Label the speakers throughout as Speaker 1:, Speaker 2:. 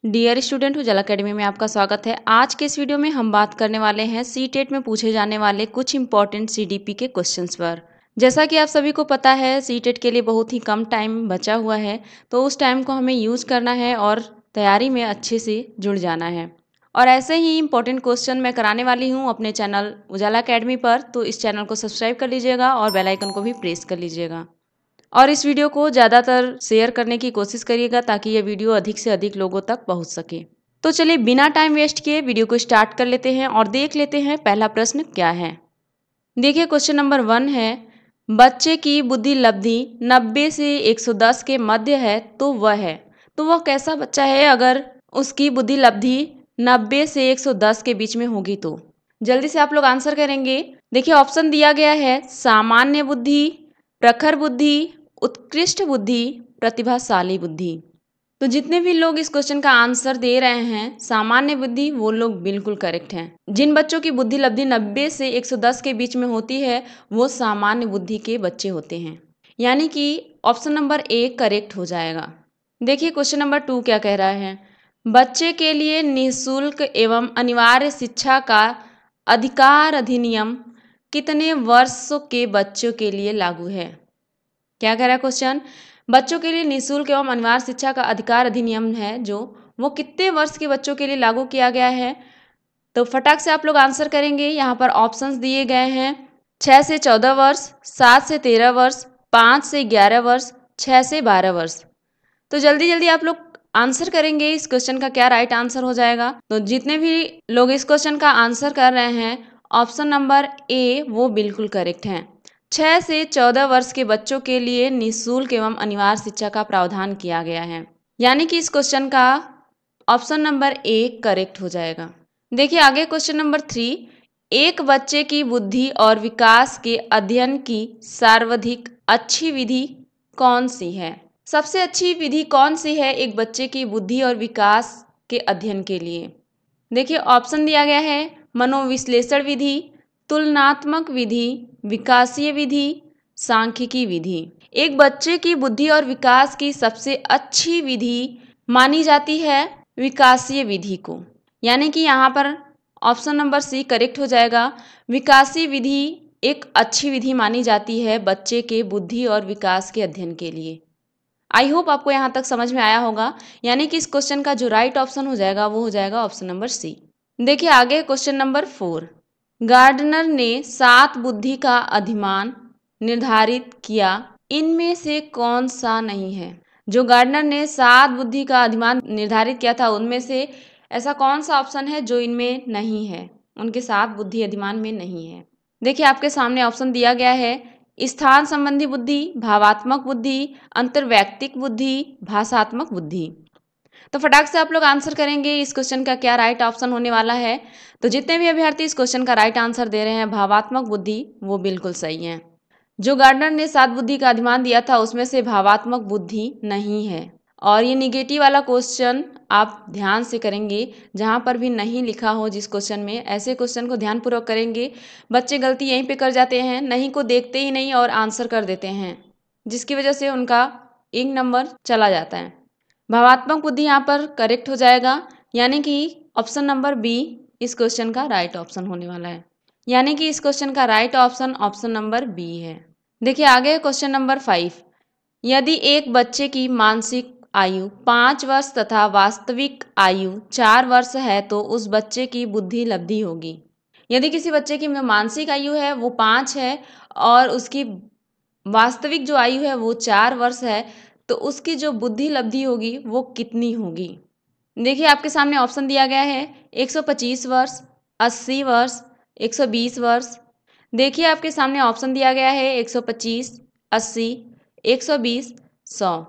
Speaker 1: Dear student, उजाला academy में आपका स्वागत है। आज के इस वीडियो में हम बात करने वाले हैं सीटेट में पूछे जाने वाले कुछ इंपॉर्टेंट सीडीपी के क्वेश्चंस पर। जैसा कि आप सभी को पता है, सीटेट के लिए बहुत ही कम टाइम बचा हुआ है, तो उस टाइम को हमें यूज़ करना है और तैयारी में अच्छे से जुड़ जाना है। और ऐसे ही इंपॉर्टेंट क्वेश्चन मैं कराने वाली हूँ अपने चैनल उजाला अकेडमी पर, तो इस चैनल को सब्सक्राइब कर लीजिएगा और बेल आइकन को भी प्रेस कर लीजिएगा। और इस वीडियो को ज़्यादातर शेयर करने की कोशिश करिएगा ताकि ये वीडियो अधिक से अधिक लोगों तक पहुंच सके। तो चलिए बिना टाइम वेस्ट किए वीडियो को स्टार्ट कर लेते हैं और देख लेते हैं पहला प्रश्न क्या है। देखिए क्वेश्चन नंबर 1 है, बच्चे की बुद्धि लब्धि 90 से 110 के मध्य है तो वह कैसा बच्चा है अगर उसकी बुद्धि लब्धि 90 से 110 के बीच में होगी तो। जल्दी से आप लोग आंसर करेंगे। देखिए ऑप्शन दिया गया है सामान्य बुद्धि, प्रखर बुद्धि, उत्कृष्ट बुद्धि, प्रतिभाशाली बुद्धि। तो जितने भी लोग इस क्वेश्चन का आंसर दे रहे हैं सामान्य बुद्धि, वो लोग बिल्कुल करेक्ट हैं। जिन बच्चों की बुद्धि लब्धि 90 से 110 के बीच में होती है वो सामान्य बुद्धि के बच्चे होते हैं, यानी कि ऑप्शन नंबर 1 करेक्ट हो जाएगा। देखिए क्वेश्चन नंबर 2 क्या कह रहा है, बच्चे के लिए निःशुल्क एवं अनिवार्य शिक्षा का अधिकार अधिनियम कितने वर्षों के बच्चों के लिए लागू है। क्या कह रहा है क्वेश्चन, बच्चों के लिए निःशुल्क एवं अनिवार्य शिक्षा का अधिकार अधिनियम है जो वो कितने वर्ष के बच्चों के लिए लागू किया गया है। तो फटाक से आप लोग आंसर करेंगे। यहाँ पर ऑप्शंस दिए गए हैं 6 से 14 वर्ष, 7 से 13 वर्ष, 5 से 11 वर्ष, 6 से 12 वर्ष। तो जल्दी जल्दी आप लोग आंसर करेंगे इस क्वेश्चन का क्या राइट आंसर हो जाएगा। तो जितने भी लोग इस क्वेश्चन का आंसर कर रहे हैं ऑप्शन नंबर ए वो बिल्कुल करेक्ट हैं। 6 से 14 वर्ष के बच्चों के लिए निःशुल्क एवं अनिवार्य शिक्षा का प्रावधान किया गया है, यानी कि इस क्वेश्चन का ऑप्शन नंबर ए करेक्ट हो जाएगा। देखिए आगे क्वेश्चन नंबर 3, एक बच्चे की बुद्धि और विकास के अध्ययन की सर्वाधिक अच्छी विधि कौन सी है। सबसे अच्छी विधि कौन सी है एक बच्चे की बुद्धि और विकास के अध्ययन के लिए। देखिए ऑप्शन दिया गया है मनोविश्लेषण विधि, तुलनात्मक विधि, विकासीय विधि, सांख्यिकी विधि। एक बच्चे की बुद्धि और विकास की सबसे अच्छी विधि मानी जाती है विकासीय विधि को, यानी कि यहाँ पर ऑप्शन नंबर सी करेक्ट हो जाएगा। विकासीय विधि एक अच्छी विधि मानी जाती है बच्चे के बुद्धि और विकास के अध्ययन के लिए। आई होप आपको यहाँ तक समझ में आया होगा, यानी कि इस क्वेश्चन का जो राइट ऑप्शन हो जाएगा वो हो जाएगा ऑप्शन नंबर सी। देखिए आगे क्वेश्चन नंबर 4, गार्डनर ने 7 बुद्धि का अधिमान निर्धारित किया, इनमें से कौन सा नहीं है। जो गार्डनर ने 7 बुद्धि का अधिमान निर्धारित किया था उनमें से ऐसा कौन सा ऑप्शन है जो इनमें नहीं है, उनके 7 बुद्धि अधिमान में नहीं है। देखिए आपके सामने ऑप्शन दिया गया है स्थान संबंधी बुद्धि, भावात्मक बुद्धि, अंतर्वैयक्तिक बुद्धि, भाषात्मक बुद्धि। तो फटाक से आप लोग आंसर करेंगे इस क्वेश्चन का क्या राइट ऑप्शन होने वाला है। तो जितने भी अभ्यर्थी इस क्वेश्चन का राइट आंसर दे रहे हैं भावात्मक बुद्धि, वो बिल्कुल सही है। जो गार्डनर ने 7 बुद्धि का अधिमान दिया था उसमें से भावात्मक बुद्धि नहीं है। और ये निगेटिव वाला क्वेश्चन आप ध्यान से करेंगे, जहाँ पर भी नहीं लिखा हो जिस क्वेश्चन में, ऐसे क्वेश्चन को ध्यानपूर्वक करेंगे। बच्चे गलती यहीं पे कर जाते हैं, नहीं को देखते ही नहीं और आंसर कर देते हैं, जिसकी वजह से उनका 1 नंबर चला जाता है। भावात्मक बुद्धि यहाँ पर करेक्ट हो जाएगा, यानी कि ऑप्शन नंबर बी इस क्वेश्चन का राइट ऑप्शन होने वाला है, यानी कि इस क्वेश्चन का right option option number B है। देखिए आगे क्वेश्चन नंबर 5, यदि एक बच्चे की मानसिक आयु 5 वर्ष तथा वास्तविक आयु 4 वर्ष है तो उस बच्चे की बुद्धि लब्धि होगी। यदि किसी बच्चे की मानसिक आयु है वो 5 है और उसकी वास्तविक जो आयु है वो 4 वर्ष है, तो उसकी जो बुद्धि लब्धि होगी वो कितनी होगी। देखिए आपके सामने ऑप्शन दिया गया है 125 वर्ष, 80 वर्ष, 120 वर्ष। देखिए आपके सामने ऑप्शन दिया गया है 125, 80, 120, 100।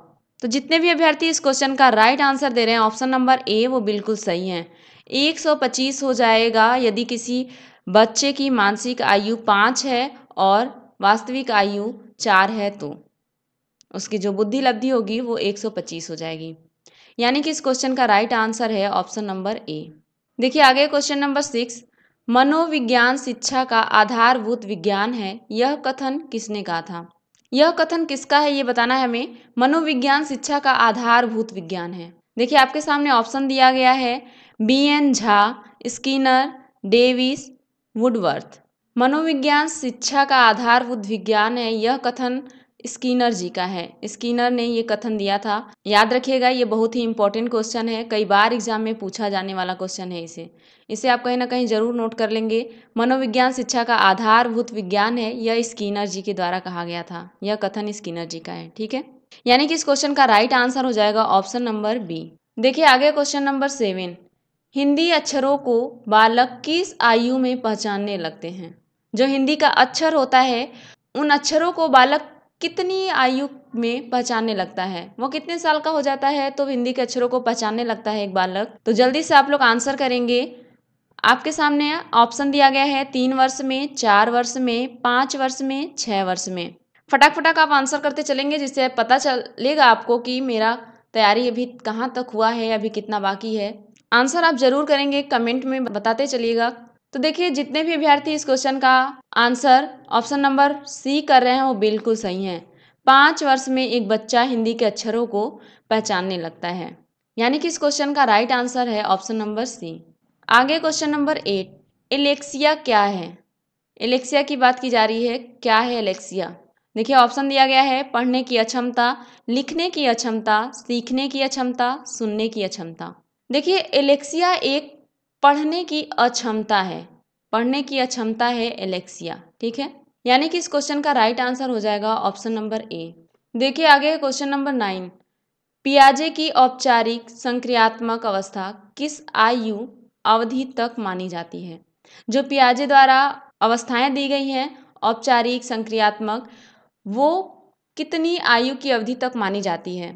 Speaker 1: तो जितने भी अभ्यर्थी इस क्वेश्चन का राइट आंसर दे रहे हैं ऑप्शन नंबर ए वो बिल्कुल सही है। 125 हो जाएगा यदि किसी बच्चे की मानसिक आयु 5 है और वास्तविक आयु 4 है तो उसकी जो बुद्धि लब्धि होगी वो 125 हो जाएगी, यानी कि इस क्वेश्चन का राइट आंसर है ऑप्शन नंबर ए। देखिए आगे क्वेश्चन नंबर 6, मनोविज्ञान शिक्षा का आधारभूत विज्ञान है, यह कथन किसने कहा था। यह कथन किसका है ये बताना है हमें। मनोविज्ञान शिक्षा का आधारभूत विज्ञान है, देखिए आपके सामने ऑप्शन दिया गया है BN Jha, Skinner, Davis, Woodworth. मनोविज्ञान शिक्षा का आधारभूत विज्ञान है, यह कथन स्किनर जी का है। स्किनर ने ये कथन दिया था। याद रखिएगा, ये बहुत ही इंपॉर्टेंट क्वेश्चन है, कई बार एग्जाम में पूछा जाने वाला क्वेश्चन है। इसे आप कहीं ना कहीं जरूर नोट कर लेंगे। मनोविज्ञान शिक्षा का आधारभूत विज्ञान है, यह स्किनर जी के द्वारा कहा गया था। यह कथन स्किनर जी का है। ठीक है, यानी कि इस क्वेश्चन का राइट आंसर हो जाएगा ऑप्शन नंबर बी। देखिए आगे क्वेश्चन नंबर 7, हिंदी अक्षरों को बालक किस आयु में पहचानने लगते हैं? जो हिंदी का अक्षर होता है, उन अक्षरों को बालक कितनी आयु में पहचानने लगता है? वो कितने साल का हो जाता है तो हिंदी के अक्षरों को पहचानने लगता है एक बालक? तो जल्दी से आप लोग आंसर करेंगे। आपके सामने ऑप्शन दिया गया है 3 वर्ष में, 4 वर्ष में, 5 वर्ष में, 6 वर्ष में। फटाक फटाक आप आंसर करते चलेंगे, जिससे पता चलेगा आपको कि मेरा तैयारी अभी कहाँ तक हुआ है, अभी कितना बाकी है। आंसर आप जरूर करेंगे, कमेंट में बताते चलिएगा। तो देखिए जितने भी अभ्यर्थी इस क्वेश्चन का आंसर ऑप्शन नंबर सी कर रहे हैं वो बिल्कुल सही हैं। 5 वर्ष में एक बच्चा हिंदी के अक्षरों को पहचानने लगता है, यानी कि इस क्वेश्चन का राइट आंसर है ऑप्शन नंबर सी। आगे क्वेश्चन नंबर 8, एलेक्सिया क्या है? एलेक्सिया की बात की जा रही है, क्या है एलेक्सिया? देखिए ऑप्शन दिया गया है पढ़ने की अक्षमता, लिखने की अक्षमता, सीखने की अक्षमता, सुनने की अक्षमता। देखिए एलेक्सिया एक पढ़ने की अक्षमता है, पढ़ने की अक्षमता है एलेक्सिया। ठीक है, यानी कि इस क्वेश्चन का राइट आंसर हो जाएगा ऑप्शन नंबर ए। देखिए आगे क्वेश्चन नंबर 9, पियाजे की औपचारिक संक्रियात्मक अवस्था किस आयु अवधि तक मानी जाती है? जो पियाजे द्वारा अवस्थाएं दी गई हैं औपचारिक संक्रियात्मक, वो कितनी आयु की अवधि तक मानी जाती है?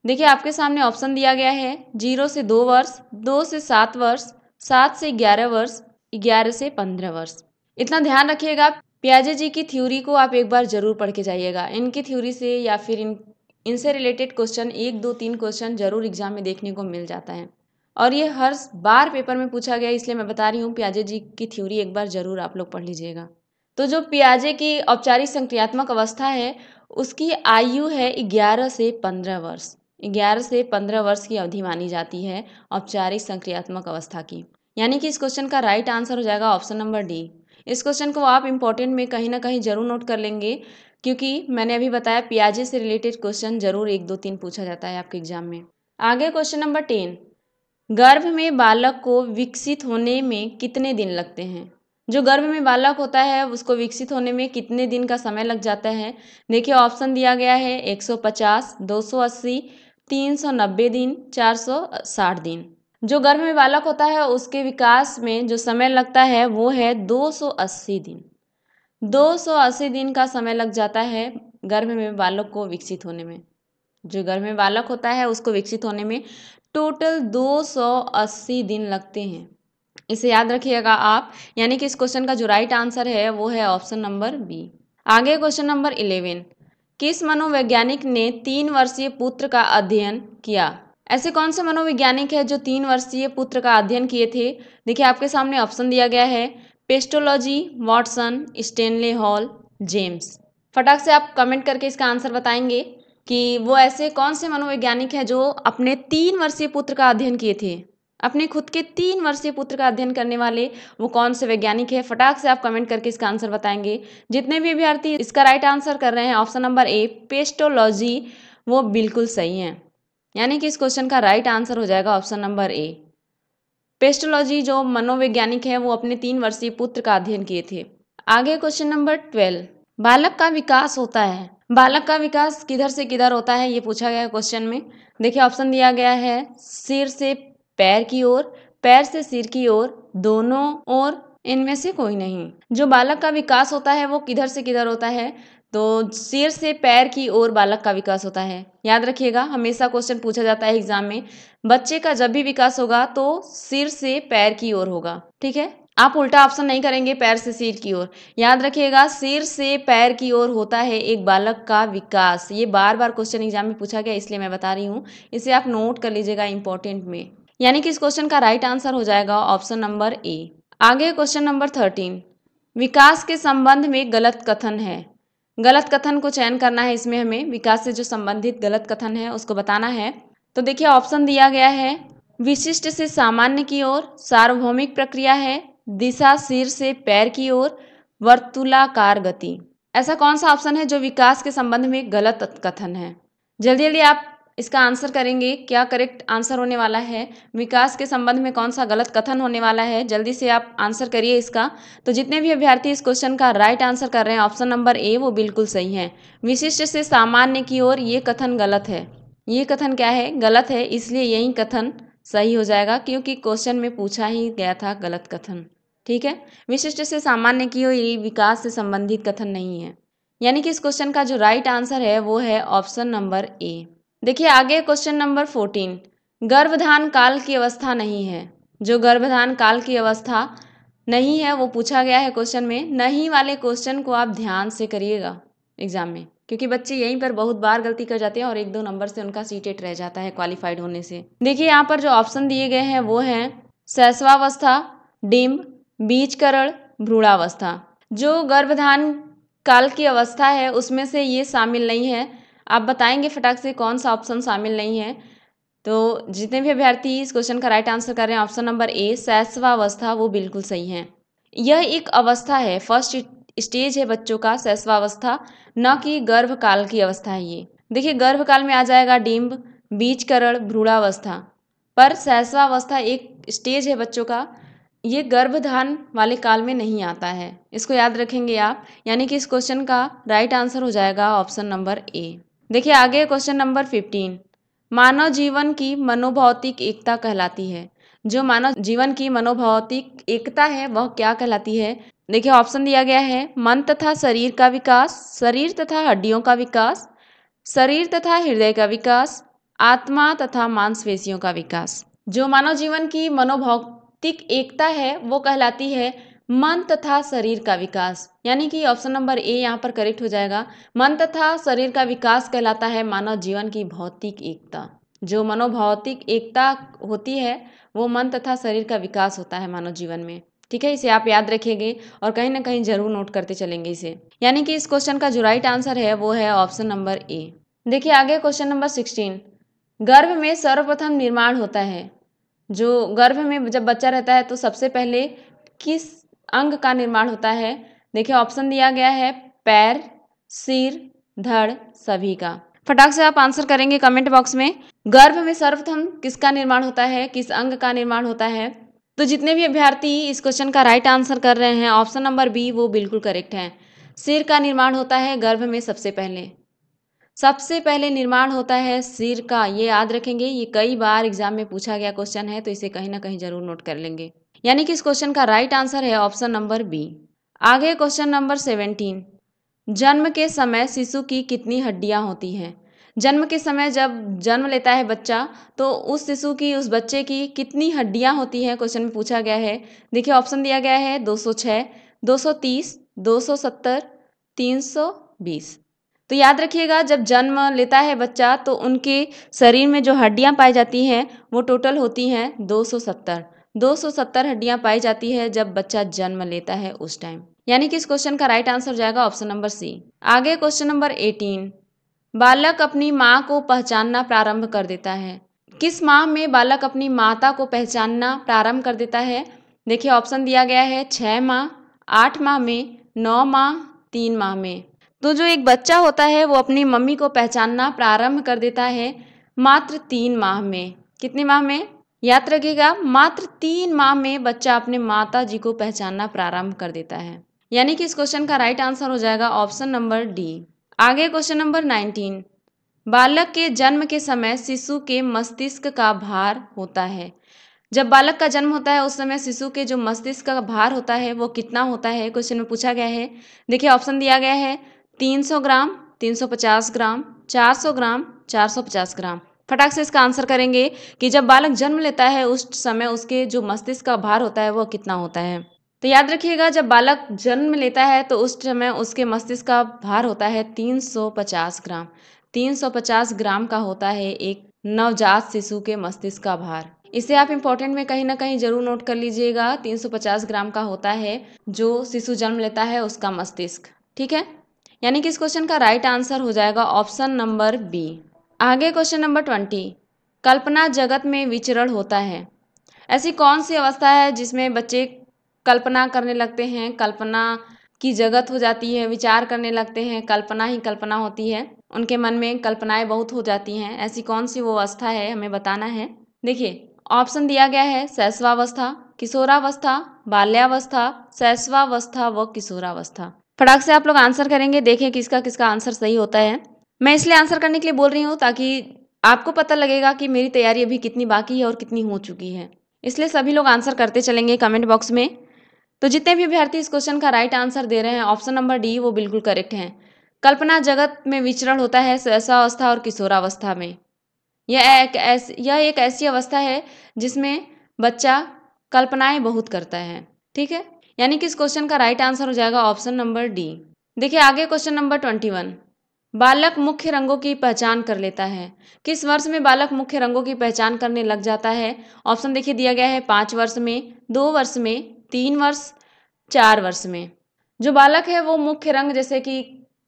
Speaker 1: देखिए आपके सामने ऑप्शन दिया गया है 0 से 2 वर्ष, 2 से 7 वर्ष, 7 से 11 वर्ष, 11 से 15 वर्ष। इतना ध्यान रखिएगा, पियाजे जी की थ्योरी को आप एक बार जरूर पढ़ के जाइएगा। इनकी थ्योरी से या फिर इनसे रिलेटेड क्वेश्चन 1, 2, 3 क्वेश्चन जरूर एग्जाम में देखने को मिल जाता है, और ये हर बार पेपर में पूछा गया, इसलिए मैं बता रही हूँ पियाजे जी की थ्योरी एक बार जरूर आप लोग पढ़ लीजिएगा। तो जो पियाजे की औपचारिक संक्रियात्मक अवस्था है, उसकी आयु है 11 से 15 वर्ष। 11 से 15 वर्ष की अवधि मानी जाती है औपचारिक संक्रियात्मक अवस्था की, यानी कि इस क्वेश्चन का राइट आंसर हो जाएगा ऑप्शन नंबर डी। इस क्वेश्चन को आप इंपॉर्टेंट में कहीं ना कहीं जरूर नोट कर लेंगे, क्योंकि मैंने अभी बताया पियाजे से रिलेटेड क्वेश्चन जरूर 1, 2, 3 पूछा जाता है आपके एग्जाम में। आगे क्वेश्चन नंबर 10, गर्भ में बालक को विकसित होने में कितने दिन लगते हैं? जो गर्भ में बालक होता है उसको विकसित होने में कितने दिन का समय लग जाता है? देखिए ऑप्शन दिया गया है 150, 280, 390 दिन, 460 दिन। जो गर्भ में बालक होता है उसके विकास में जो समय लगता है वो है 280 दिन। 280 दिन का समय लग जाता है गर्भ में बालक को विकसित होने में। जो गर्भ में बालक होता है उसको विकसित होने में टोटल 280 दिन लगते हैं। इसे याद रखिएगा आप, यानी कि इस क्वेश्चन का जो राइट आंसर है वो है ऑप्शन नंबर बी। आगे क्वेश्चन नंबर 11, किस मनोवैज्ञानिक ने 3 वर्षीय पुत्र का अध्ययन किया? ऐसे कौन से मनोवैज्ञानिक है जो 3 वर्षीय पुत्र का अध्ययन किए थे? देखिए आपके सामने ऑप्शन दिया गया है pestology, Watson, Stanley hall, James. फटाक से आप कमेंट करके इसका आंसर बताएंगे कि वो ऐसे कौन से मनोवैज्ञानिक हैं जो अपने 3 वर्षीय पुत्र का अध्ययन किए थे। अपने खुद के 3 वर्षीय पुत्र का अध्ययन करने वाले वो कौन से वैज्ञानिक है? फटाक से आप कमेंट करके इसका आंसर बताएंगे। जितने भी अभ्यर्थी इसका राइट आंसर कर रहे हैं ऑप्शन नंबर ए पेस्टोलॉजी, वो बिल्कुल सही हैं, यानी कि इस क्वेश्चन का राइट आंसर हो जाएगा ऑप्शन नंबर ए। पेस्टोलॉजी जो मनोवैज्ञानिक है वो अपने 3 वर्षीय पुत्र का अध्ययन किए थे। आगे क्वेश्चन नंबर 12, बालक का विकास होता है, बालक का विकास किधर से किधर होता है ये पूछा गया है क्वेश्चन में। देखिए ऑप्शन दिया गया है सिर से पैर की ओर, पैर से सिर की ओर, दोनों ओर, इनमें से कोई नहीं। जो बालक का विकास होता है वो किधर से किधर होता है? तो सिर से पैर की ओर बालक का विकास होता है। याद रखिएगा, हमेशा क्वेश्चन पूछा जाता है एग्जाम में, बच्चे का जब भी विकास होगा तो सिर से पैर की ओर होगा। ठीक है, आप उल्टा ऑप्शन नहीं करेंगे पैर से सिर की ओर। याद रखिएगा सिर से पैर की ओर होता है एक बालक का विकास। ये बार बार क्वेश्चन एग्जाम में पूछा गया, इसलिए मैं बता रही हूँ, इसे आप नोट कर लीजिएगा इंपॉर्टेंट में, यानी कि इस क्वेश्चन का राइट आंसर हो जाएगा ऑप्शन नंबर ए। आगे क्वेश्चन नंबर 13, विकास के संबंध में गलत कथन है। गलत कथन को चयन करना है इसमें हमें, विकास से जो संबंधित गलत कथन है उसको बताना है। तो देखिए ऑप्शन दिया गया है, विशिष्ट से सामान्य की ओर, सार्वभौमिक प्रक्रिया है, दिशा सिर से पैर की ओर, वर्तुलाकार गति। ऐसा कौन सा ऑप्शन है जो विकास के संबंध में गलत कथन है? जल्दी जल्दी आप इसका आंसर करेंगे, क्या करेक्ट आंसर होने वाला है, विकास के संबंध में कौन सा गलत कथन होने वाला है, जल्दी से आप आंसर करिए इसका। तो जितने भी अभ्यर्थी इस क्वेश्चन का राइट आंसर कर रहे हैं ऑप्शन नंबर ए वो बिल्कुल सही है। विशिष्ट से सामान्य की ओर ये कथन गलत है। ये कथन क्या है? गलत है, इसलिए यही कथन सही हो जाएगा क्योंकि क्वेश्चन में पूछा ही गया था गलत कथन। ठीक है, विशिष्ट से सामान्य की ओर ये विकास से संबंधित कथन नहीं है। यानी कि इस क्वेश्चन का जो राइट आंसर है वो है ऑप्शन नंबर ए। देखिए आगे क्वेश्चन नंबर 14, गर्भधान काल की अवस्था नहीं है। जो गर्भधान काल की अवस्था नहीं है वो पूछा गया है क्वेश्चन में। नहीं वाले क्वेश्चन को आप ध्यान से करिएगा एग्जाम में, क्योंकि बच्चे यहीं पर बहुत बार गलती कर जाते हैं और 1-2 नंबर से उनका सीटेट रह जाता है क्वालिफाइड होने से। देखिए यहाँ पर जो ऑप्शन दिए गए हैं वो हैं शैशवावस्था, डिम्ब, बीजकरण, भ्रूणावस्था। जो गर्भधान काल की अवस्था है उसमें से ये शामिल नहीं है। आप बताएंगे फटाक से कौन सा ऑप्शन शामिल नहीं है। तो जितने भी अभ्यर्थी इस क्वेश्चन का राइट आंसर कर रहे हैं ऑप्शन नंबर ए शैशवावस्था वो बिल्कुल सही है। यह एक अवस्था है, फर्स्ट स्टेज है बच्चों का शैशवावस्था, न कि गर्भकाल की अवस्था है ये। देखिए गर्भकाल में आ जाएगा डिम्ब, बीजकरण, भ्रूणावस्था, पर शैशवावस्था एक स्टेज है बच्चों का, ये गर्भधान वाले काल में नहीं आता है। इसको याद रखेंगे आप, यानी कि इस क्वेश्चन का राइट आंसर हो जाएगा ऑप्शन नंबर ए। देखिए आगे क्वेश्चन नंबर 15, मानव जीवन की मनोभौतिक एकता कहलाती है। जो मानव जीवन की मनोभौतिक एकता है वह क्या कहलाती है? देखिए ऑप्शन दिया गया है, मन तथा शरीर का विकास, शरीर तथा हड्डियों का विकास, शरीर तथा हृदय का विकास, आत्मा तथा मांसपेशियों का विकास। जो मानव जीवन की मनोभौतिक एकता है वो कहलाती है मन तथा शरीर का विकास, यानी कि ऑप्शन नंबर ए यहाँ पर करेक्ट हो जाएगा। मन तथा शरीर का विकास कहलाता है मानव जीवन की भौतिक एकता। जो मनोभौतिक एकता होती है वो मन तथा शरीर का विकास होता है मानव जीवन में। ठीक है, इसे आप याद रखेंगे और कहीं ना कहीं जरूर नोट करते चलेंगे इसे। यानी कि इस क्वेश्चन का जो राइट आंसर है वो है ऑप्शन नंबर ए। देखिए आगे क्वेश्चन नंबर 16, गर्भ में सर्वप्रथम निर्माण होता है। जो गर्भ में जब बच्चा रहता है तो सबसे पहले किस अंग का निर्माण होता है? देखिए ऑप्शन दिया गया है पैर, सिर, धड़, सभी का। फटाक से आप आंसर करेंगे कमेंट बॉक्स में, गर्भ में सर्वप्रथम किसका निर्माण होता है, किस अंग का निर्माण होता है। तो जितने भी अभ्यर्थी इस क्वेश्चन का राइट आंसर कर रहे हैं ऑप्शन नंबर बी वो बिल्कुल करेक्ट है। सिर का निर्माण होता है गर्भ में सबसे पहले निर्माण होता है सिर का। ये याद रखेंगे, ये कई बार एग्जाम में पूछा गया क्वेश्चन है तो इसे कहीं ना कहीं जरूर नोट कर लेंगे। यानी कि इस क्वेश्चन का राइट आंसर है ऑप्शन नंबर बी। आगे क्वेश्चन नंबर 17, जन्म के समय शिशु की कितनी हड्डियां होती हैं? जन्म के समय जब जन्म लेता है बच्चा तो उस शिशु की, उस बच्चे की कितनी हड्डियां होती हैं, क्वेश्चन में पूछा गया है। देखिए ऑप्शन दिया गया है 206, 230, 270, 320। तो याद रखिएगा जब जन्म लेता है बच्चा तो उनके शरीर में जो हड्डियां पाई जाती हैं वो टोटल होती हैं 270। 270 हड्डियां पाई जाती है जब बच्चा जन्म लेता है उस टाइम। यानी कि इस क्वेश्चन का राइट आंसर हो जाएगा ऑप्शन नंबर सी। आगे क्वेश्चन नंबर 18, बालक अपनी माँ को पहचानना प्रारंभ कर देता है। किस माह में बालक अपनी माता को पहचानना प्रारंभ कर देता है? देखिए ऑप्शन दिया गया है 6 माह, 8 माह में, 9 माह, 3 माह में। तो जो एक बच्चा होता है वो अपनी मम्मी को पहचानना प्रारंभ कर देता है मात्र 3 माह में। कितने माह में? याद रखिएगा, मात्र 3 माह में बच्चा अपने माता जी को पहचानना प्रारंभ कर देता है। यानी कि इस क्वेश्चन का राइट आंसर हो जाएगा ऑप्शन नंबर डी। आगे क्वेश्चन नंबर 19, बालक के जन्म के समय शिशु के मस्तिष्क का भार होता है। जब बालक का जन्म होता है उस समय शिशु के जो मस्तिष्क का भार होता है वो कितना होता है, क्वेश्चन में पूछा गया है। देखिए ऑप्शन दिया गया है 300 ग्राम, 350 ग्राम, 400 ग्राम, 450 ग्राम। फटाक से इसका आंसर करेंगे कि जब बालक जन्म लेता है उस समय उसके जो मस्तिष्क का भार होता है वो कितना होता है। तो याद रखिएगा जब बालक जन्म लेता है तो उस समय उसके मस्तिष्क का भार होता है 350 ग्राम। 350 ग्राम का होता है एक नवजात शिशु के मस्तिष्क का भार। इसे आप इम्पोर्टेंट में कहीं ना कहीं जरूर नोट कर लीजिएगा। 350 ग्राम का होता है जो शिशु जन्म लेता है उसका मस्तिष्क। ठीक है, यानी कि इस क्वेश्चन का राइट आंसर हो जाएगा ऑप्शन नंबर बी। आगे क्वेश्चन नंबर 20, कल्पना जगत में विचरण होता है। ऐसी कौन सी अवस्था है जिसमें बच्चे कल्पना करने लगते हैं, कल्पना की जगत हो जाती है, विचार करने लगते हैं, कल्पना ही कल्पना होती है, उनके मन में कल्पनाएं बहुत हो जाती हैं। ऐसी कौन सी वो अवस्था है, हमें बताना है। देखिए ऑप्शन दिया गया है शैशवावस्था, किशोरावस्था, बाल्यावस्था, शैशवावस्था व किशोरावस्था। फटाक से आप लोग आंसर करेंगे, देखें किसका किसका आंसर सही होता है। मैं इसलिए आंसर करने के लिए बोल रही हूँ ताकि आपको पता लगेगा कि मेरी तैयारी अभी कितनी बाकी है और कितनी हो चुकी है। इसलिए सभी लोग आंसर करते चलेंगे कमेंट बॉक्स में। तो जितने भी अभ्यर्थी इस क्वेश्चन का राइट आंसर दे रहे हैं, ऑप्शन नंबर डी वो बिल्कुल करेक्ट हैं। कल्पना जगत में विचरण होता है शैशवावस्था और किशोरावस्था में। यह एक ऐसी अवस्था है जिसमें बच्चा कल्पनाएं बहुत करता है। ठीक है, यानी कि इस क्वेश्चन का राइट आंसर हो जाएगा ऑप्शन नंबर डी। देखिए आगे क्वेश्चन नंबर 21। बालक मुख्य रंगों की पहचान कर लेता है। किस वर्ष में बालक मुख्य रंगों की पहचान करने लग जाता है? ऑप्शन देखिए दिया गया है 5 वर्ष में, 2 वर्ष में, 3 वर्ष, 4 वर्ष में। जो बालक है वो मुख्य रंग जैसे कि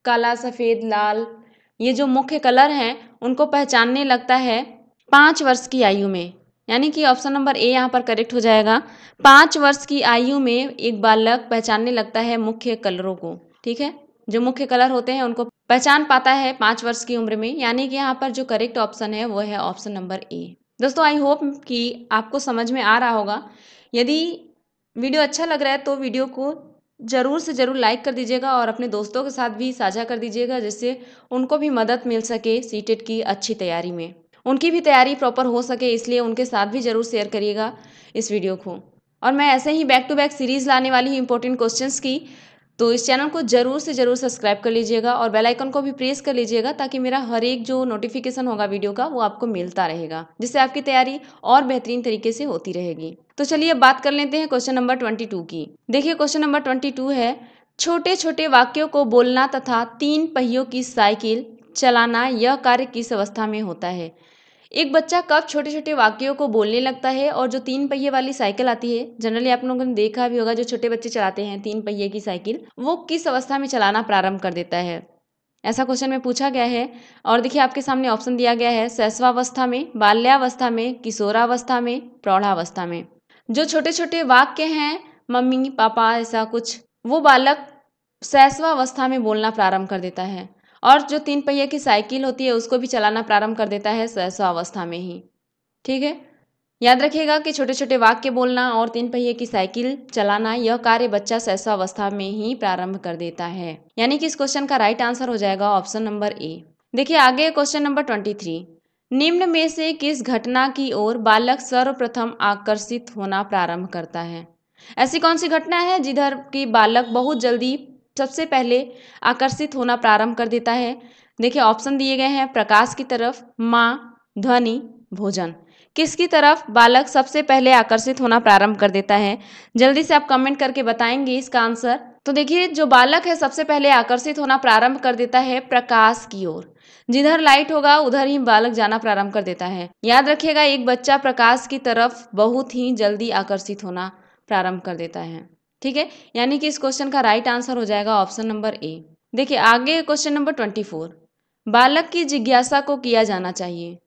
Speaker 1: काला, सफ़ेद, लाल, ये जो मुख्य कलर हैं उनको पहचानने लगता है 5 वर्ष की आयु में। यानी कि ऑप्शन नंबर ए यहाँ पर करेक्ट हो जाएगा। 5 वर्ष की आयु में एक बालक पहचानने लगता है मुख्य कलरों को। ठीक है, जो मुख्य कलर होते हैं उनको पहचान पाता है 5 वर्ष की उम्र में। यानी कि यहाँ पर जो करेक्ट ऑप्शन है वो है ऑप्शन नंबर ए। दोस्तों आई होप कि आपको समझ में आ रहा होगा। यदि वीडियो अच्छा लग रहा है तो वीडियो को ज़रूर से ज़रूर लाइक कर दीजिएगा और अपने दोस्तों के साथ भी साझा कर दीजिएगा, जिससे उनको भी मदद मिल सके सीटेट की अच्छी तैयारी में, उनकी भी तैयारी प्रॉपर हो सके। इसलिए उनके साथ भी ज़रूर शेयर करिएगा इस वीडियो को। और मैं ऐसे ही बैक टू बैक सीरीज़ लाने वाली हूँ इंपॉर्टेंट क्वेश्चंस की, तो इस चैनल को ज़रूर से ज़रूर सब्सक्राइब कर लीजिएगा और बेल आइकन को भी प्रेस कर लीजिएगा ताकि मेरा हर एक जो नोटिफिकेशन होगा वीडियो का वो आपको मिलता रहेगा, जिससे आपकी तैयारी और बेहतरीन तरीके से होती रहेगी। तो चलिए अब बात कर लेते हैं क्वेश्चन नंबर 22 की। देखिए क्वेश्चन नंबर 22 है, छोटे छोटे वाक्यों को बोलना तथा 3 पहियों की साइकिल चलाना यह कार्य किस अवस्था में होता है? एक बच्चा कब छोटे छोटे वाक्यों को बोलने लगता है और जो 3 पहिए वाली साइकिल आती है, जनरली आप लोगों ने देखा भी होगा जो छोटे बच्चे चलाते हैं 3 पहिए की साइकिल, वो किस अवस्था में चलाना प्रारंभ कर देता है? ऐसा क्वेश्चन में पूछा गया है। और देखिए आपके सामने ऑप्शन दिया गया है शैशवावस्था में, बाल्यावस्था में, किशोरावस्था में, प्रौढ़ावस्था में। जो छोटे छोटे वाक्य हैं मम्मी पापा ऐसा कुछ, वो बालक शैशवावस्था में बोलना प्रारंभ कर देता है। और जो 3 पहिए की साइकिल होती है उसको भी चलाना प्रारंभ कर देता है शैशवावस्था में ही। ठीक है, याद रखिएगा कि छोटे छोटे वाक्य बोलना और 3 पहिए की साइकिल चलाना यह कार्य बच्चा शैशवावस्था में ही प्रारंभ कर देता है। यानी कि इस क्वेश्चन का राइट आंसर हो जाएगा ऑप्शन नंबर ए। देखिए आगे क्वेश्चन नंबर 23। निम्न में से किस घटना की ओर बालक सर्वप्रथम आकर्षित होना प्रारंभ करता है? ऐसी कौन सी घटना है जिधर की बालक बहुत जल्दी सबसे पहले आकर्षित होना प्रारंभ कर देता है? देखिए ऑप्शन दिए गए हैं प्रकाश की तरफ, माँ, ध्वनि, भोजन। किसकी तरफ बालक सबसे पहले आकर्षित होना प्रारंभ कर देता है? जल्दी से आप कमेंट करके बताएंगे इसका आंसर। तो देखिए जो बालक है सबसे पहले आकर्षित होना प्रारंभ कर देता है प्रकाश की ओर। जिधर लाइट होगा उधर ही बालक जाना प्रारंभ कर देता है। याद रखिएगा एक बच्चा प्रकाश की तरफ बहुत ही जल्दी आकर्षित होना प्रारंभ कर देता है। ठीक है, यानी कि इस क्वेश्चन का राइट आंसर हो जाएगा ऑप्शन नंबर ए। देखिए आगे क्वेश्चन नंबर 24। बालक की जिज्ञासा को किया जाना चाहिए।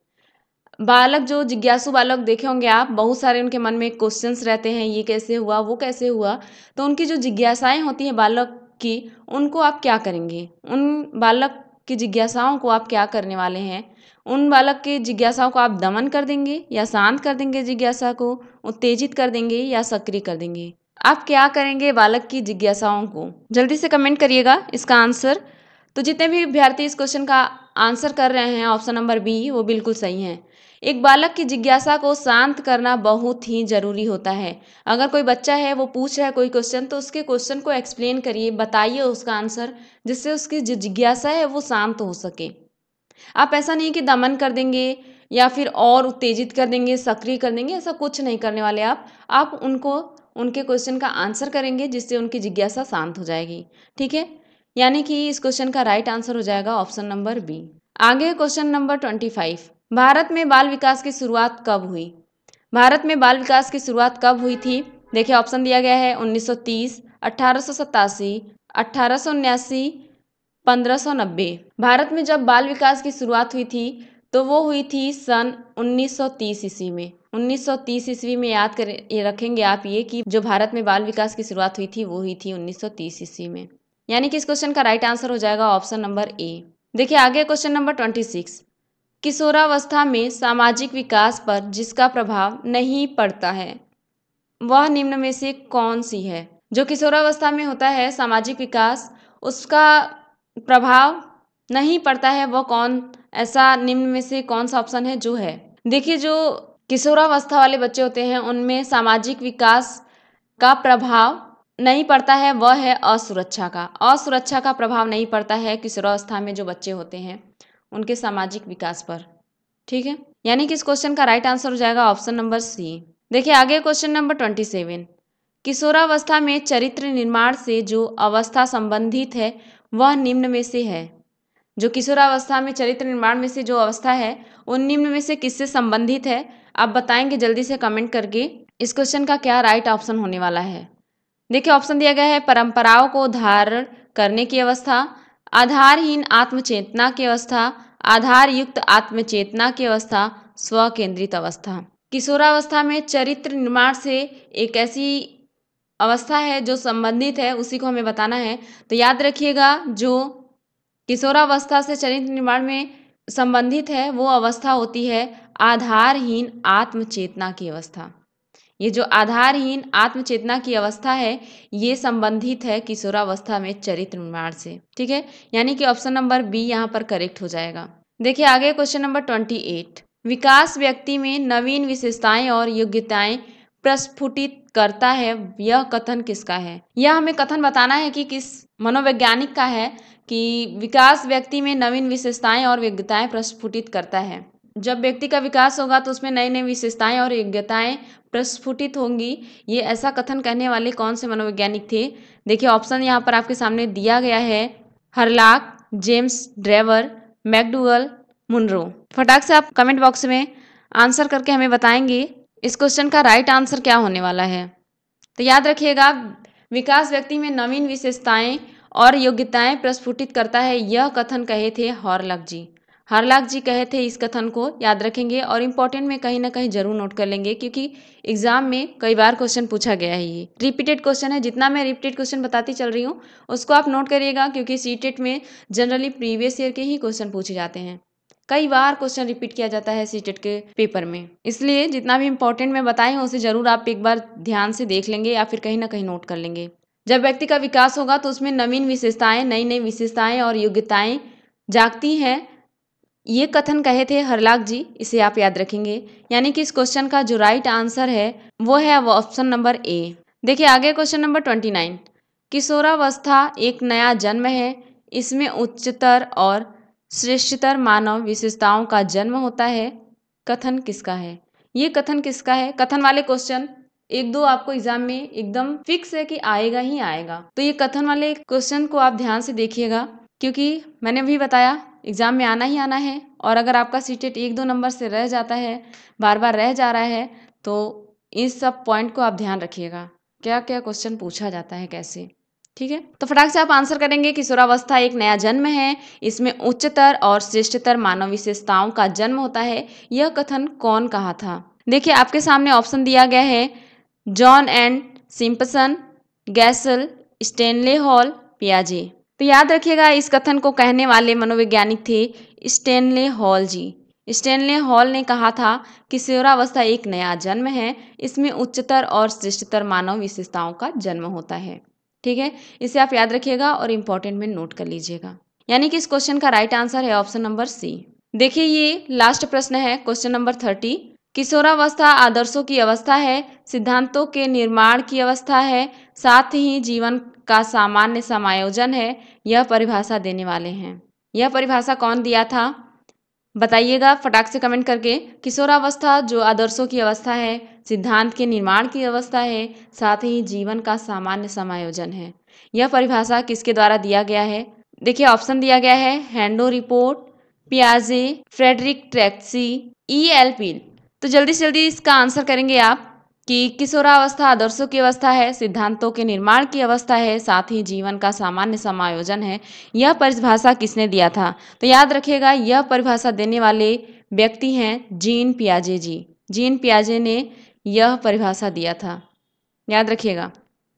Speaker 1: बालक जो जिज्ञासु बालक देखे होंगे आप, बहुत सारे उनके मन में क्वेश्चंस रहते हैं, ये कैसे हुआ, वो कैसे हुआ। तो उनकी जो जिज्ञासाएं होती हैं बालक की, उनको आप क्या करेंगे? उन बालक की जिज्ञासाओं को आप क्या करने वाले हैं? उन बालक की जिज्ञासाओं को आप दमन कर देंगे या शांत कर देंगे? जिज्ञासा को उत्तेजित कर देंगे या सक्रिय कर देंगे? आप क्या करेंगे बालक की जिज्ञासाओं को? जल्दी से कमेंट करिएगा इसका आंसर। तो जितने भी विद्यार्थी इस क्वेश्चन का आंसर कर रहे हैं ऑप्शन नंबर बी वो बिल्कुल सही है। एक बालक की जिज्ञासा को शांत करना बहुत ही जरूरी होता है। अगर कोई बच्चा है वो पूछ रहा है कोई क्वेश्चन, तो उसके क्वेश्चन को एक्सप्लेन करिए, बताइए उसका आंसर, जिससे उसकी जो जिज्ञासा है वो शांत हो सके। आप ऐसा नहीं कि दमन कर देंगे या फिर और उत्तेजित कर देंगे, सक्रिय कर देंगे, ऐसा कुछ नहीं करने वाले आप उनको उनके क्वेश्चन का आंसर करेंगे जिससे उनकी जिज्ञासा शांत हो जाएगी। ठीक है, यानी कि इस क्वेश्चन का राइट आंसर हो जाएगा ऑप्शन नंबर बी। आगे क्वेश्चन नंबर 25। भारत में बाल विकास की शुरुआत कब हुई? भारत में बाल विकास की शुरुआत कब हुई थी? देखिए ऑप्शन दिया गया है 1930, 1887, 1879, 1590। भारत में जब बाल विकास की शुरुआत हुई थी तो वो हुई थी सन 1930 ईस्वी में। 1930 ईस्वी में याद कर ये रखेंगे आप ये कि जो भारत में बाल विकास की शुरुआत हुई थी वो हुई थी 1930 ईस्वी में। यानी कि इस क्वेश्चन का राइट आंसर हो जाएगा ऑप्शन नंबर ए। देखिए आगे क्वेश्चन नंबर 26। किशोरावस्था में सामाजिक विकास पर जिसका प्रभाव नहीं पड़ता है वह निम्न में से कौन सी है। जो किशोरावस्था में होता है सामाजिक विकास, उसका प्रभाव नहीं पड़ता है, वह कौन ऐसा निम्न में से कौन सा ऑप्शन है जो है। देखिए जो किशोरावस्था वाले बच्चे होते हैं उनमें सामाजिक विकास का प्रभाव नहीं पड़ता है, वह है असुरक्षा का। असुरक्षा का प्रभाव नहीं पड़ता है किशोरावस्था में जो बच्चे होते हैं उनके सामाजिक विकास पर। ठीक है, यानी कि इस क्वेश्चन का राइट आंसर हो जाएगा ऑप्शन नंबर सी। देखिए आगे क्वेश्चन नंबर 27। किशोरावस्था में चरित्र निर्माण से जो अवस्था संबंधित है वह निम्न में से है। जो किशोरावस्था में चरित्र निर्माण में से जो अवस्था है वो निम्न में से किससे संबंधित है, आप बताएंगे जल्दी से कमेंट करके इस क्वेश्चन का क्या राइट ऑप्शन होने वाला है। देखिए ऑप्शन दिया गया है परंपराओं को धारण करने की अवस्था, आधारहीन आत्मचेतना की अवस्था, आधार युक्त आत्मचेतना की अवस्था, स्व केंद्रित अवस्था। किशोरावस्था में चरित्र निर्माण से एक ऐसी अवस्था है जो संबंधित है, उसी को हमें बताना है। तो याद रखिएगा जो किशोरावस्था से चरित्र निर्माण में संबंधित है वो अवस्था होती है आधारहीन आत्मचेतना की अवस्था। ये जो आधारहीन आत्मचेतना की अवस्था है ये संबंधित है किशोरावस्था में चरित्र निर्माण से। ठीक है, यानी कि ऑप्शन नंबर बी यहाँ पर करेक्ट हो जाएगा। देखिए आगे क्वेश्चन नंबर 28। विकास व्यक्ति में नवीन विशेषताएं और योग्यताएं प्रस्फुटित करता है, यह कथन किसका है। यह हमें कथन बताना है कि किस मनोवैज्ञानिक का है कि विकास व्यक्ति में नवीन विशेषताएं और योग्यताएं प्रस्फुटित करता है। जब व्यक्ति का विकास होगा तो उसमें नई नई विशेषताएं और योग्यताएं प्रस्फुटित होंगी। ये ऐसा कथन कहने वाले कौन से मनोवैज्ञानिक थे। देखिए ऑप्शन यहाँ पर आपके सामने दिया गया है, Hurlock, James Drever, McDougall, Munro. फटाक से आप कमेंट बॉक्स में आंसर करके हमें बताएंगे इस क्वेश्चन का राइट आंसर क्या होने वाला है। तो याद रखिएगा विकास व्यक्ति में नवीन विशेषताएं और योग्यताएं प्रस्फुटित करता है, यह कथन कहे थे हॉरलॉक जी। हॉरलॉक जी कहे थे इस कथन को, याद रखेंगे और इम्पोर्टेंट में कहीं ना कहीं जरूर नोट कर लेंगे क्योंकि एग्जाम में कई बार क्वेश्चन पूछा गया है। ये रिपीटेड क्वेश्चन है, जितना मैं रिपीटेड क्वेश्चन बताती चल रही हूँ उसको आप नोट करिएगा क्योंकि सीटेट में जनरली प्रीवियस ईयर के ही क्वेश्चन पूछे जाते हैं। कई बार क्वेश्चन रिपीट किया जाता है सीटेट के पेपर में, इसलिए जितना भी इंपॉर्टेंट मैं बताई हूँ उसे जरूर आप एक बार ध्यान से देख लेंगे या फिर कहीं ना कहीं नोट कर लेंगे। जब व्यक्ति का विकास होगा तो उसमें नवीन विशेषताएं, नई नई विशेषताएं और योग्यताएं जागती हैं, ये कथन कहे थे हरलाक जी, इसे आप याद रखेंगे। यानी कि इस क्वेश्चन का जो राइट आंसर है वो है वो ऑप्शन नंबर ए। देखिए आगे क्वेश्चन नंबर 29। किशोरावस्था एक नया जन्म है, इसमें उच्चतर और श्रेष्ठतर मानव विशेषताओं का जन्म होता है, कथन किसका है। ये कथन किसका है। कथन वाले क्वेश्चन एक दो आपको एग्जाम में एकदम फिक्स है कि आएगा ही आएगा, तो ये कथन वाले क्वेश्चन को आप ध्यान से देखिएगा क्योंकि मैंने भी बताया एग्जाम में आना ही आना है। और अगर आपका सीटेट एक दो नंबर से रह जाता है, बार बार रह जा रहा है, तो इस सब पॉइंट को आप ध्यान रखिएगा क्या क्या क्वेश्चन पूछा जाता है कैसे। ठीक है, तो फटाक से आप आंसर करेंगे किशोरावस्था एक नया जन्म है, इसमें उच्चतर और श्रेष्ठतर मानव विशेषताओं का जन्म होता है, यह कथन कौन कहा था। देखिए आपके सामने ऑप्शन दिया गया है, John and Simpson, Gesell, Stanley Hall, पियाजे। तो याद रखिएगा इस कथन को कहने वाले मनोवैज्ञानिक थे स्टेनले हॉल जी। स्टेनले हॉल ने कहा था किशोरावस्था एक नया जन्म है, इसमें उच्चतर और श्रेष्ठतर मानव विशेषताओं का जन्म होता है। ठीक है, इसे आप याद रखिएगा और इम्पोर्टेंट में नोट कर लीजिएगा। यानी कि इस क्वेश्चन का राइट आंसर है ऑप्शन नंबर सी। देखिए ये लास्ट प्रश्न है क्वेश्चन नंबर 30। किशोरावस्था आदर्शों की अवस्था है, सिद्धांतों के निर्माण की अवस्था है, साथ ही जीवन का सामान्य समायोजन है, यह परिभाषा देने वाले हैं। यह परिभाषा कौन दिया था बताइएगा फटाक से कमेंट करके। किशोरावस्था जो आदर्शों की अवस्था है, सिद्धांत के निर्माण की अवस्था है, साथ ही जीवन का सामान्य समायोजन है, यह परिभाषा किसके द्वारा दिया गया है। देखिए ऑप्शन दिया गया है, हैंडो रिपोर्ट, पियाजे, फ्रेडरिक ट्रैक्सी, E.L. पील। तो जल्दी से जल्दी इसका आंसर करेंगे आप कि किशोरावस्था आदर्शों की अवस्था है, सिद्धांतों के निर्माण की अवस्था है, साथ ही जीवन का सामान्य समायोजन है, यह परिभाषा किसने दिया था। तो याद रखिएगा यह परिभाषा देने वाले व्यक्ति हैं जीन पियाजे जी। जीन पियाजे ने यह परिभाषा दिया था, याद रखिएगा।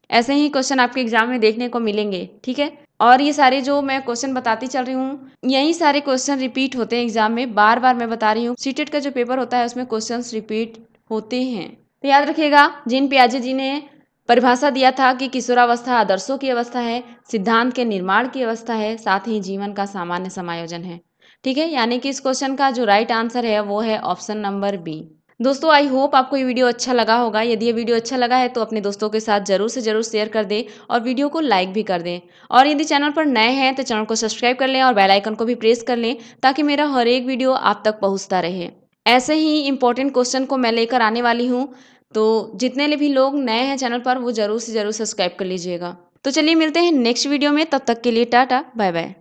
Speaker 1: ऐसे ही क्वेश्चन आपके एग्जाम में देखने को मिलेंगे, ठीक है। और ये सारे जो मैं क्वेश्चन बताती चल रही हूँ, यही सारे क्वेश्चन रिपीट होते हैं एग्जाम में। बार बार मैं बता रही हूँ, सीटेट का जो पेपर होता है उसमें क्वेश्चंस रिपीट होते हैं। तो याद रखिएगा, जीन पियाजे जी ने परिभाषा दिया था कि किशोरावस्था आदर्शों की अवस्था है, सिद्धांत के निर्माण की अवस्था है, साथ ही जीवन का सामान्य समायोजन है, ठीक है। यानी कि इस क्वेश्चन का जो राइट आंसर है वो है ऑप्शन नंबर बी। दोस्तों, आई होप आपको ये वीडियो अच्छा लगा होगा। यदि ये वीडियो अच्छा लगा है तो अपने दोस्तों के साथ जरूर से जरूर शेयर कर दें और वीडियो को लाइक भी कर दें। और यदि चैनल पर नए हैं तो चैनल को सब्सक्राइब कर लें और बेल आइकन को भी प्रेस कर लें, ताकि मेरा हर एक वीडियो आप तक पहुंचता रहे। ऐसे ही इंपॉर्टेंट क्वेश्चन को मैं लेकर आने वाली हूँ, तो जितने भी लोग नए हैं चैनल पर वो जरूर से जरूर सब्सक्राइब कर लीजिएगा। तो चलिए मिलते हैं नेक्स्ट वीडियो में, तब तक के लिए टाटा बाय बाय।